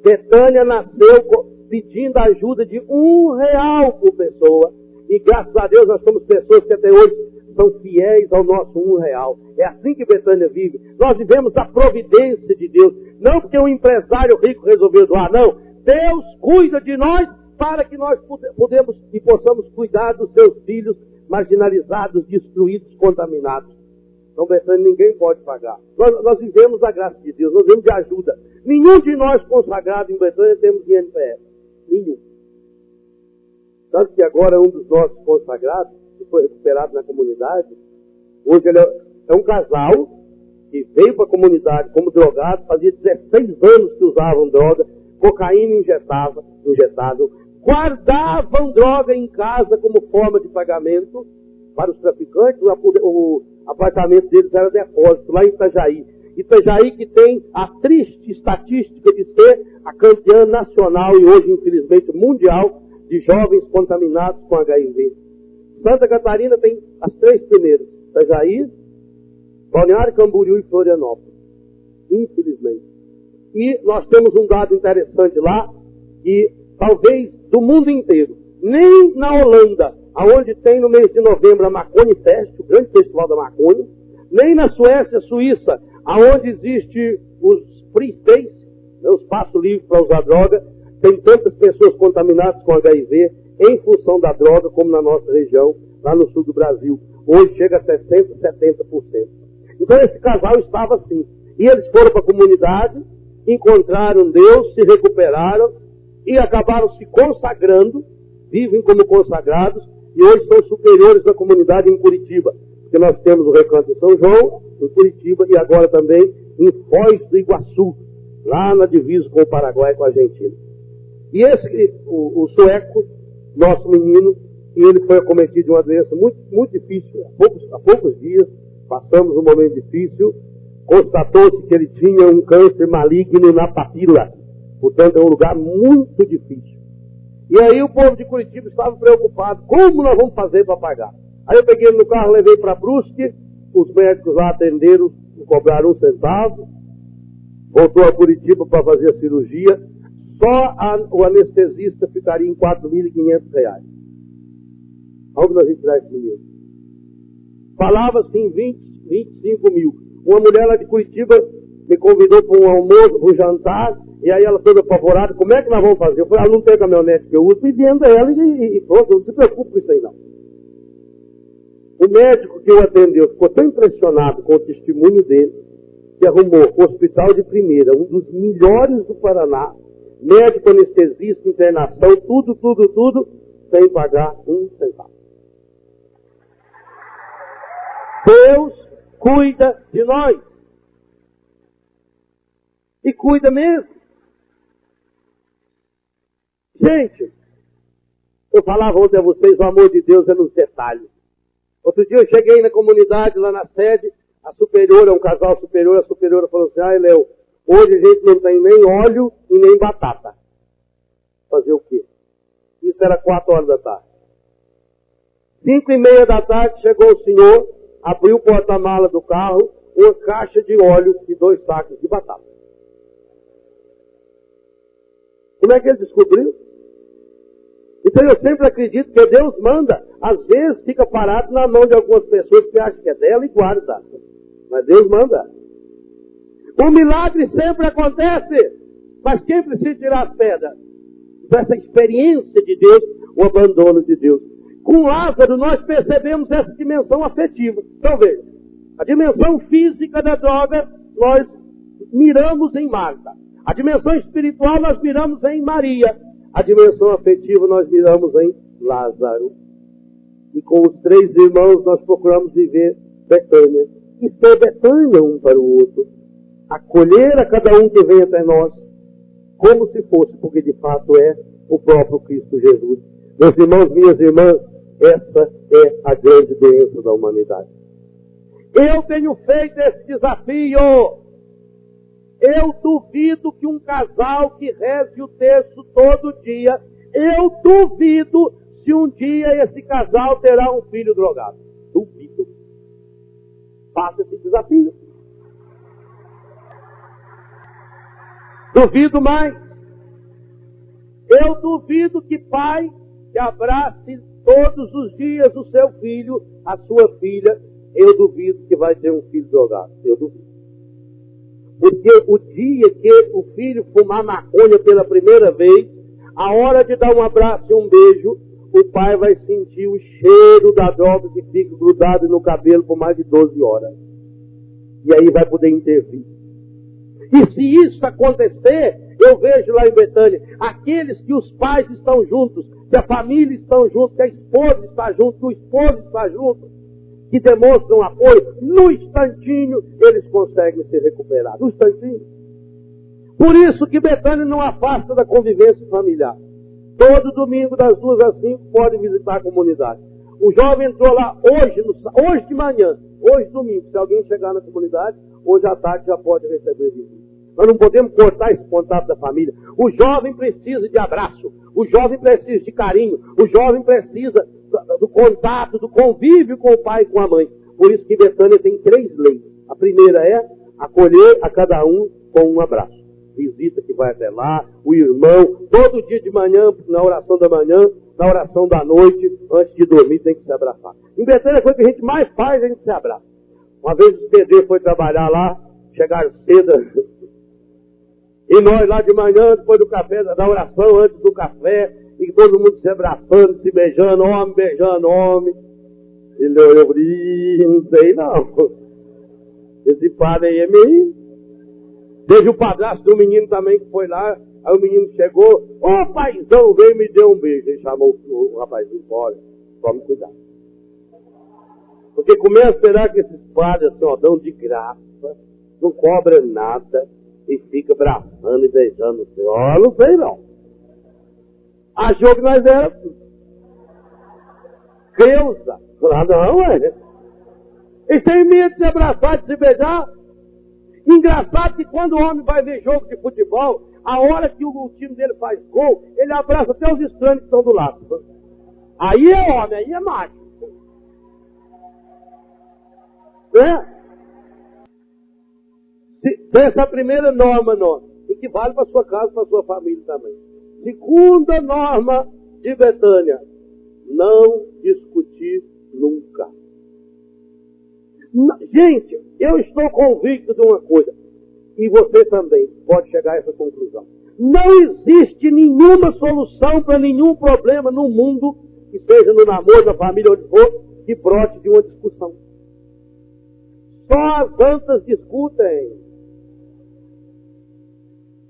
Betânia nasceu pedindo ajuda de R$1 por pessoa, e graças a Deus nós somos pessoas que até hoje são fiéis ao nosso R$1. É assim que Betânia vive. Nós vivemos a providência de Deus. Não porque um empresário rico resolveu doar, não. Deus cuida de nós para que nós podemos e possamos cuidar dos seus filhos marginalizados, destruídos, contaminados. Então, Betânia, ninguém pode pagar. Nós vivemos a graça de Deus, nós vivemos de ajuda. Nenhum de nós consagrados em Betânia temos INPS. Nenhum. Tanto que agora um dos nossos consagrados, que foi recuperado na comunidade, hoje ele é um casal que veio para a comunidade como drogado, fazia 16 anos que usavam droga, cocaína injetável, guardavam droga em casa como forma de pagamento para os traficantes. O apartamento deles era depósito, lá em Itajaí. Itajaí que tem a triste estatística de ser a campeã nacional e hoje, infelizmente, mundial de jovens contaminados com HIV. Santa Catarina tem as 3 primeiras, Itajaí, Balneário Camboriú e Florianópolis, infelizmente. E nós temos um dado interessante lá, que talvez do mundo inteiro, nem na Holanda, aonde tem no mês de novembro a Maconha Fest, o grande festival da maconha, nem na Suécia, Suíça, aonde existe os free space, né, o espaço livre para usar droga, tem tantas pessoas contaminadas com HIV em função da droga, como na nossa região, lá no sul do Brasil. Hoje chega a 60%, 70%. Então esse casal estava assim. E eles foram para a comunidade, encontraram Deus, se recuperaram e acabaram se consagrando, vivem como consagrados, e hoje são superiores da comunidade em Curitiba. Porque nós temos o Recanto de São João, em Curitiba, e agora também em Foz do Iguaçu, lá na divisa com o Paraguai e com a Argentina. E esse, o sueco, nosso menino, e ele foi acometido de uma doença muito, muito difícil. Há poucos dias, passamos um momento difícil, constatou-se que ele tinha um câncer maligno na papila. Portanto, é um lugar muito difícil. E aí o povo de Curitiba estava preocupado. Como nós vamos fazer para pagar? Aí eu peguei ele no carro, levei para Brusque, os médicos lá atenderam, cobraram R$1, voltou a Curitiba para fazer a cirurgia. Só o anestesista ficaria em R$4.500. Onde nós vamos tirar esse dinheiro? Falava-se em 25 mil. Uma mulher lá de Curitiba me convidou para um almoço, para um jantar. E aí ela toda apavorada, como é que nós vamos fazer? Eu falei, não tem caminhonete que eu uso, e venda ela e pronto, não se preocupe com isso aí não. O médico que o atendeu ficou tão impressionado com o testemunho dele, que arrumou o hospital de primeira, um dos melhores do Paraná, médico, anestesista, internação, tudo, sem pagar um centavo. Deus cuida de nós. E cuida mesmo. Gente, eu falava ontem a vocês, o amor de Deus é nos detalhes. Outro dia eu cheguei na comunidade, lá na sede, a superiora, um casal superior, a superiora falou assim, Léo, hoje a gente não tem nem óleo e nem batata. Fazer o quê? Isso era 4 horas da tarde. 5:30 da tarde chegou o senhor, abriu o porta-mala do carro, uma caixa de óleo e 2 sacos de batata. Como é que ele descobriu? Então eu sempre acredito que Deus manda. Às vezes fica parado na mão de algumas pessoas que acham que é dela e guarda. Mas Deus manda. O milagre sempre acontece. Mas quem precisa tirar as pedras? Dessa experiência de Deus, o abandono de Deus. Com Lázaro nós percebemos essa dimensão afetiva. Então veja, a dimensão física da droga nós miramos em Marta. A dimensão espiritual nós miramos em Maria. A dimensão afetiva nós miramos em Lázaro. E com os 3 irmãos nós procuramos viver Betânia. E ser Betânia um para o outro. Acolher a cada um que vem até nós. Como se fosse, porque de fato é o próprio Cristo Jesus. Meus irmãos, minhas irmãs, essa é a grande doença da humanidade. Eu tenho feito esse desafio. Eu duvido que um casal que reze o texto todo dia, eu duvido se um dia esse casal terá um filho drogado. Duvido. Faça esse desafio. Duvido mais. Eu duvido que pai que abrace todos os dias o seu filho, a sua filha, eu duvido que vai ter um filho drogado. Eu duvido. Porque o dia que o filho fumar maconha pela primeira vez, a hora de dar um abraço e um beijo, o pai vai sentir o cheiro da droga que fica grudado no cabelo por mais de 12 horas. E aí vai poder intervir. E se isso acontecer, eu vejo lá em Betânia, aqueles que os pais estão juntos, que a família está junto, que a esposa está junto, que o esposo está junto, que demonstram apoio, no instantinho eles conseguem se recuperar. No instantinho. Por isso que Betânia não afasta da convivência familiar. Todo domingo, das 2 às 5, pode visitar a comunidade. O jovem entrou lá hoje de manhã, hoje domingo. Se alguém chegar na comunidade, hoje à tarde já pode receber visita. Nós não podemos cortar esse contato da família. O jovem precisa de abraço. O jovem precisa de carinho. O jovem precisa do contato, do convívio com o pai e com a mãe. Por isso que Betânia tem 3 leis. A primeira é acolher a cada um com um abraço. Visita que vai até lá, o irmão, todo dia de manhã, na oração da manhã, na oração da noite, antes de dormir, tem que se abraçar. Em Betânia, a coisa que a gente mais faz, a gente se abraça. Uma vez o pedreiro foi trabalhar lá, chegaram cedo, e nós lá de manhã, depois do café, da oração, antes do café, e todo mundo se abraçando, se beijando, homem beijando homem. Ele olhou e não sei não. Esse padre aí é meio... Teve o padrasto do menino também que foi lá, aí o menino chegou, ô paizão, veio e me deu um beijo. Ele chamou o rapazinho fora, tome cuidado. Porque começa a esperar que esses padres assim, ó, dão de graça, não cobra nada, e fica abraçando e beijando o Senhor. Ó, não sei não. Achou que nós era Creusa. Ah, não, é. E tem medo de se abraçar, de se beijar. Engraçado que quando o homem vai ver jogo de futebol, a hora que o time dele faz gol, ele abraça até os estranhos que estão do lado. Aí é homem, aí é macho. Né? Essa é a primeira norma nossa, e que vale para a sua casa, para a sua família também. Segunda norma de Betânia, não discutir nunca. Gente, eu estou convicto de uma coisa, e você também pode chegar a essa conclusão. Não existe nenhuma solução para nenhum problema no mundo, que seja no namoro, na família, onde for, que brote de uma discussão. Só as santas discutem.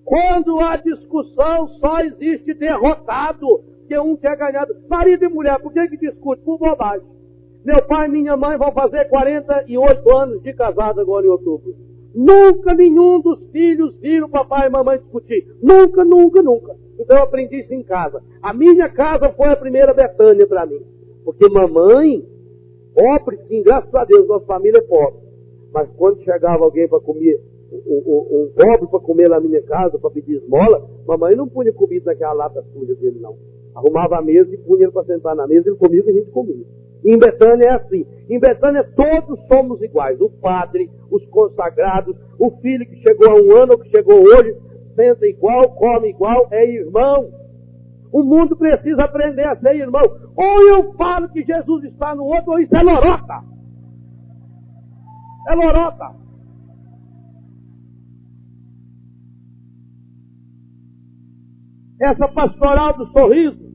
Quando há discussão, só existe derrotado, porque um quer ganhar. Marido e mulher, por que discute? Por bobagem. Meu pai e minha mãe vão fazer 48 anos de casado agora em outubro. Nunca nenhum dos filhos viram papai e mamãe discutir. Nunca, nunca, nunca. Então eu aprendi isso em casa. A minha casa foi a primeira Betânia para mim. Porque mamãe, pobre sim, graças a Deus, nossa família é pobre. Mas quando chegava alguém para comer, um pobre para comer na minha casa, para pedir esmola, mamãe não punha comida naquela lata suja dele, não. Arrumava a mesa e punha ele para sentar na mesa, ele comia e a gente comia. E em Betânia é assim. Em Betânia todos somos iguais. O padre, os consagrados, o filho que chegou há um ano ou que chegou hoje, senta igual, come igual, é irmão. O mundo precisa aprender a ser irmão. Ou eu falo que Jesus está no outro, ou isso é lorota. É lorota. Essa pastoral do sorriso.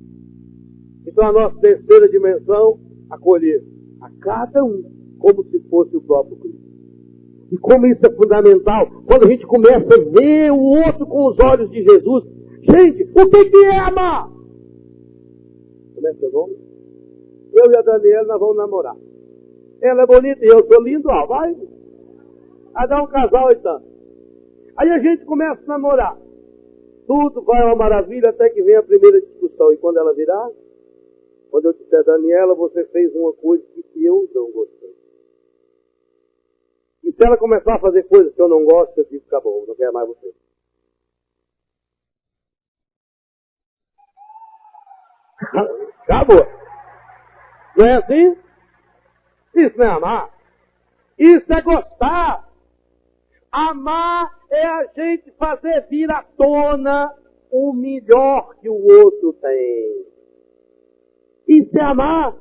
Então a nossa terceira dimensão, acolher a cada um como se fosse o próprio Cristo. E como isso é fundamental, quando a gente começa a ver o outro com os olhos de Jesus. Gente, o que é amar? Como é seu nome? Eu e a Daniela, nós vamos namorar. Ela é bonita e eu sou lindo, ó, vai. Vai dar um casal então. Aí a gente começa a namorar. Tudo vai uma maravilha até que vem a primeira discussão. E quando ela virar, quando eu disser, Daniela, você fez uma coisa que eu não gostei. E se ela começar a fazer coisas que eu não gosto, eu digo, acabou, não quero mais você. Acabou. Não é assim? Isso não é amar. Isso é gostar. Amar é a gente fazer vir à tona o melhor que o outro tem. Isso é amar.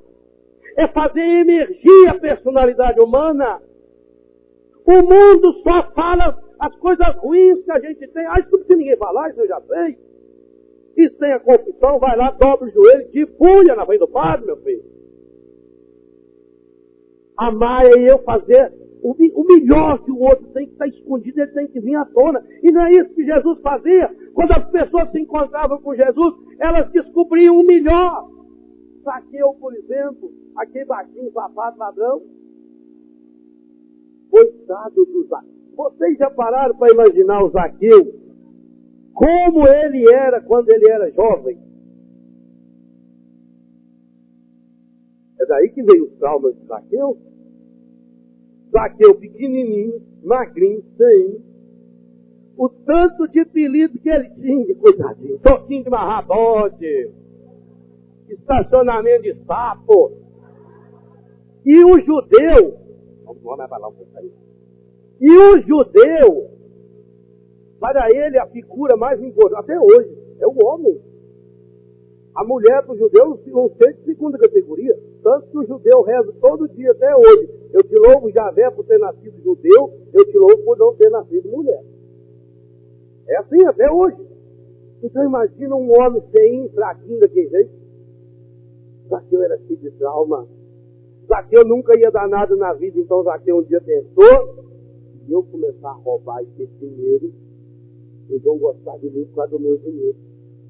É fazer emergir a personalidade humana. O mundo só fala as coisas ruins que a gente tem. Ah, isso não precisa ninguém falar, isso eu já sei. Isso tem a confissão, vai lá, dobra o joelho, de punha na frente do padre, meu filho. Amar é eu fazer o melhor que o outro tem que estar escondido, ele tem que vir à tona. E não é isso que Jesus fazia. Quando as pessoas se encontravam com Jesus, elas descobriam o melhor. Zaqueu, por exemplo, aquele baixinho, safado, ladrão. Coitado do Zaqueu. Vocês já pararam para imaginar o Zaqueu? Como ele era quando ele era jovem? É daí que veio os traumas de Zaqueu. Zaqueu pequenininho, magrinho, sem. O tanto de apelido que ele tinha, coitadinho. Toquinho de marrabote. Estacionamento de sapo. E o judeu. Vamos mais para lá um pouco aí. E o judeu, para ele a figura mais importante, até hoje, é o homem. A mulher para o judeu não ser de segunda categoria. Tanto que o judeu reza todo dia até hoje. Eu te louvo, Javé, por ter nascido judeu. Eu te louvo por não ter nascido mulher. É assim até hoje. Então imagina um homem sem fraquinho daquele jeito. Zaqueu era cheio de trauma. Zaqueu nunca ia dar nada na vida. Então Zaqueu um dia pensou: se eu começar a roubar e ter dinheiro, eles vão gostar de mim por causa do meu dinheiro.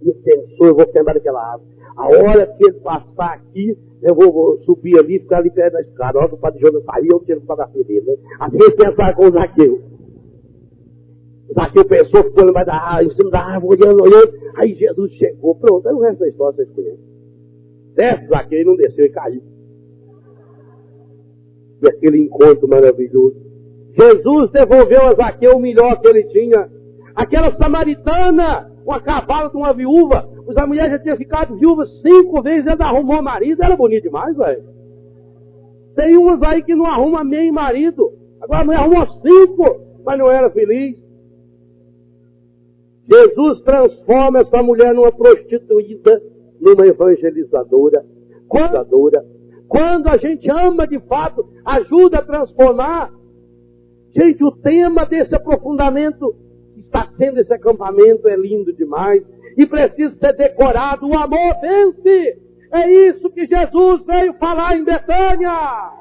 E pensou, eu vou quebrar aquela árvore. A hora que ele passar aqui, eu vou subir ali, ficar ali perto da escada. A hora que o padre Jonas sair, eu tiro para da dele, né? Assim ele pensava com o Zaqueu. O Zaqueu pensou, ficou em cima da árvore, olhando. Aí Jesus chegou, pronto. Aí o resto da história vocês conhecem. Desce Zaqueu, ele não desceu, ele caiu. E aquele encontro maravilhoso. Jesus devolveu a Zaqueu o melhor que ele tinha. Aquela samaritana, uma cavalo de uma viúva, a mulher já tinha ficado viúva 5 vezes, ela arrumou marido, era bonito demais, velho. Tem umas aí que não arruma meio marido, agora a mulher arrumou 5, mas não era feliz. Jesus transforma essa mulher numa prostituída, numa evangelizadora. Quando a gente ama de fato, ajuda a transformar. Gente, o tema desse aprofundamento está sendo esse acampamento, é lindo demais. E precisa ser decorado, o amor vence. É isso que Jesus veio falar em Betânia.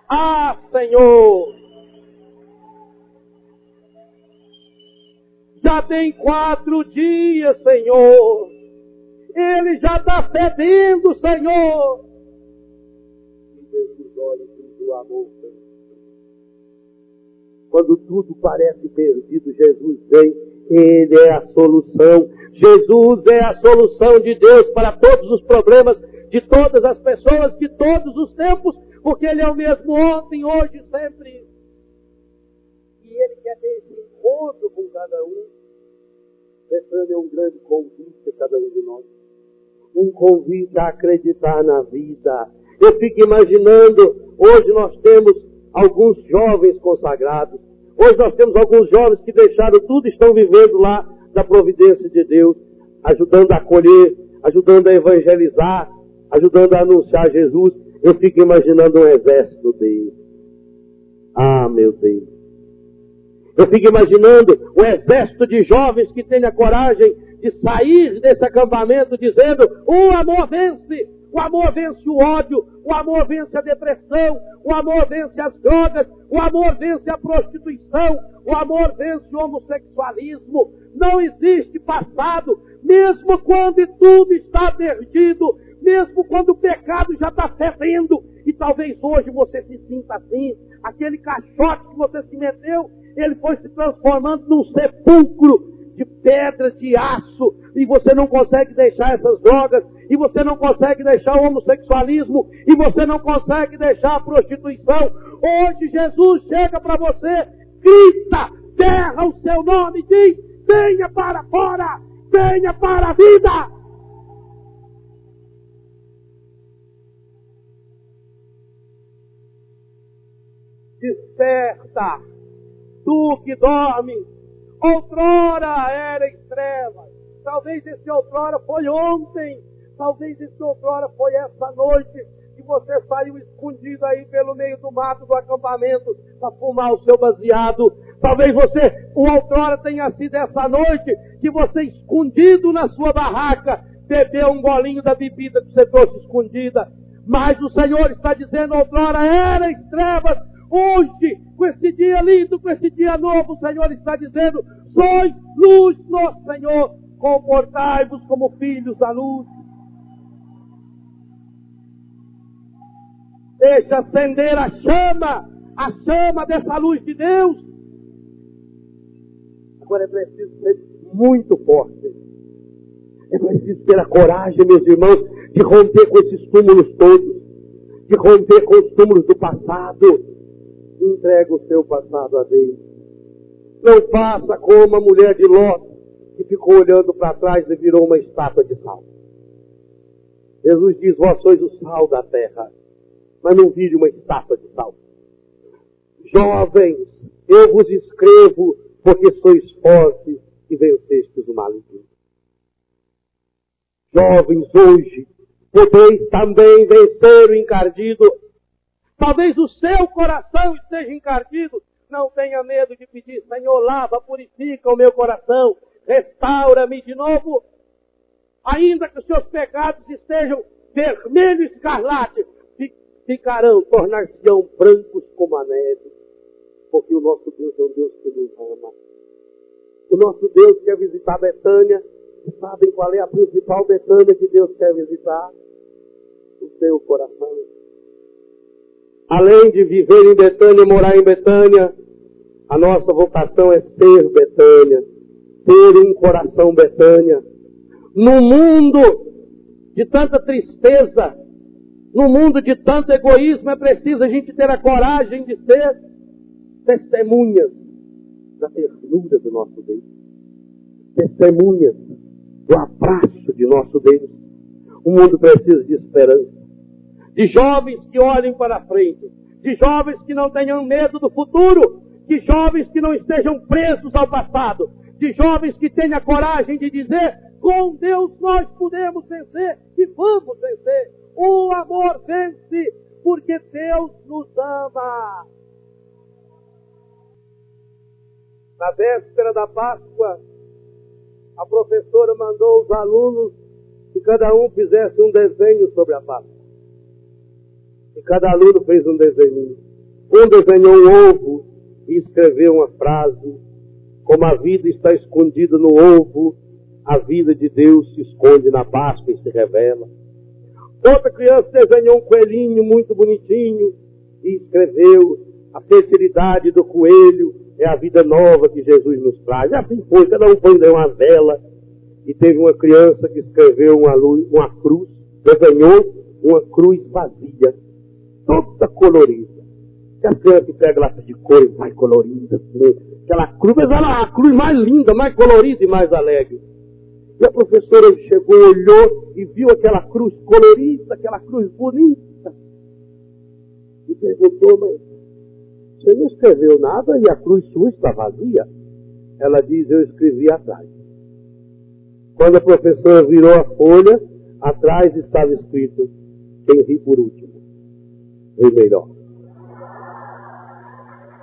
Ah, Senhor! Já tem 4 dias, Senhor. Ele já está fedendo, Senhor. E Jesus olha do amor. Quando tudo parece perdido, Jesus vem. Ele é a solução. Jesus é a solução de Deus para todos os problemas de todas as pessoas, de todos os tempos, porque Ele é o mesmo ontem, hoje e sempre. E Ele quer ter esse encontro com cada um. Betânia é um grande convite a cada um de nós. Um convite a acreditar na vida. Eu fico imaginando, hoje nós temos alguns jovens consagrados. Hoje nós temos alguns jovens que deixaram tudo e estão vivendo lá da providência de Deus, ajudando a acolher, ajudando a evangelizar, ajudando a anunciar Jesus. Eu fico imaginando um exército deles. Ah, meu Deus. Eu fico imaginando um exército de jovens que tenha coragem de sair desse acampamento dizendo: o amor vence. O amor vence o ódio, o amor vence a depressão, o amor vence as drogas, o amor vence a prostituição, o amor vence o homossexualismo. Não existe passado, mesmo quando tudo está perdido, mesmo quando o pecado já está fedendo. E talvez hoje você se sinta assim, aquele caixote que você se meteu, ele foi se transformando num sepulcro de pedra, de aço, e você não consegue deixar essas drogas, e você não consegue deixar o homossexualismo, e você não consegue deixar a prostituição. Hoje Jesus chega para você, grita, berra o seu nome, diz: venha para fora, venha para a vida. Desperta, tu que dormes. Outrora eras trevas. Talvez esse outrora foi ontem. Talvez esse outrora foi essa noite. E você saiu escondido aí pelo meio do mato do acampamento para fumar o seu baseado. Talvez o outrora tenha sido essa noite que você, escondido na sua barraca, bebeu um golinho da bebida que você trouxe escondida. Mas o Senhor está dizendo: outrora eras trevas. Hoje, com esse dia lindo, com esse dia novo, o Senhor está dizendo: sois luz no Senhor, comportai-vos como filhos da luz. Deixa acender a chama dessa luz de Deus. Agora é preciso ser muito forte. É preciso ter a coragem, meus irmãos, de romper com esses túmulos todos, de romper com os túmulos do passado. Entrega o seu passado a Deus. Não faça como a mulher de Ló, que ficou olhando para trás e virou uma estátua de sal. Jesus diz: vós sois o sal da terra, mas não vire uma estátua de sal. Jovens, eu vos escrevo porque sois fortes e vencestes o maligno. Jovens, hoje podeis também vencer o encardido. Talvez o seu coração esteja encardido. Não tenha medo de pedir: Senhor, lava, purifica o meu coração, restaura-me de novo. Ainda que os seus pecados estejam vermelho e escarlate, ficarão, tornar-se-ão brancos como a neve. Porque o nosso Deus é um Deus que nos ama. O nosso Deus quer visitar Betânia. E sabem qual é a principal Betânia que Deus quer visitar? O seu coração. Além de viver em Betânia e morar em Betânia, a nossa vocação é ser Betânia, ter um coração Betânia. No mundo de tanta tristeza, no mundo de tanto egoísmo, é preciso a gente ter a coragem de ser testemunhas da ternura do nosso Deus, testemunhas do abraço de nosso Deus. O mundo precisa de esperança, de jovens que olhem para a frente, de jovens que não tenham medo do futuro, de jovens que não estejam presos ao passado, de jovens que tenham a coragem de dizer: com Deus nós podemos vencer e vamos vencer. O amor vence, porque Deus nos ama. Na véspera da Páscoa, a professora mandou os alunos que cada um fizesse um desenho sobre a Páscoa. E cada aluno fez um desenho. Um desenhou um ovo e escreveu uma frase: como a vida está escondida no ovo, a vida de Deus se esconde na Páscoa e se revela. Outra criança desenhou um coelhinho muito bonitinho e escreveu: a fertilidade do coelho é a vida nova que Jesus nos traz. E assim foi, cada um foi uma vela. E teve uma criança que escreveu uma cruz, desenhou uma cruz vazia, toda colorida. Que a criança que pega lápis de cores mais coloridas, assim, aquela cruz, mas era a cruz mais linda, mais colorida e mais alegre. E a professora chegou, olhou e viu aquela cruz colorida, aquela cruz bonita. E perguntou: mas você não escreveu nada e a cruz sua está vazia? Ela diz: eu escrevi atrás. Quando a professora virou a folha, atrás estava escrito: quem ri por último, ri melhor.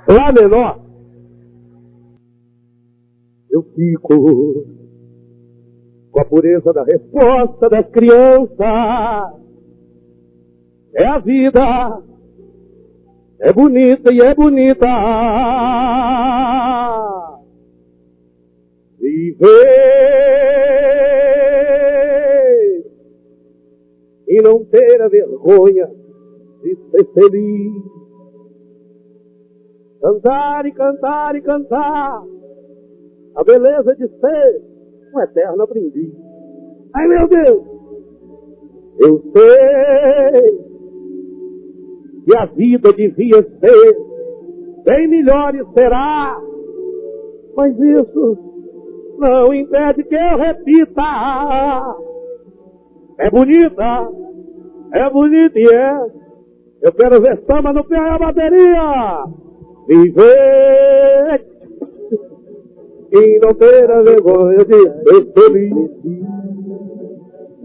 Lá menor, eu fico com a pureza da resposta das crianças. É a vida, é bonita e é bonita. Viver e não ter a vergonha de ser feliz. Cantar e cantar e cantar a beleza de ser um eterno aprendiz. Ai, meu Deus! Eu sei que a vida devia ser bem melhor e será, mas isso não impede que eu repita. É bonita e é. Eu quero ver samba no pé e a bateria. Viver e não ter a vergonha de ser feliz.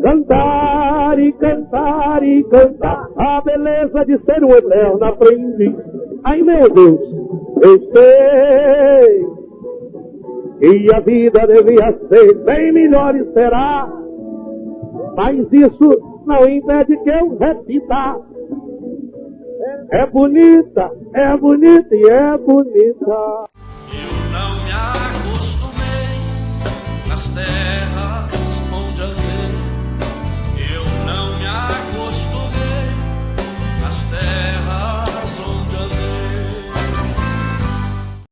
Cantar e cantar e cantar a beleza de ser um eterno aprendiz. Ai, meu Deus, eu sei que a vida devia ser bem melhor e será, mas isso não impede que eu repita. É bonita e é bonita. Eu não me acostumei nas terras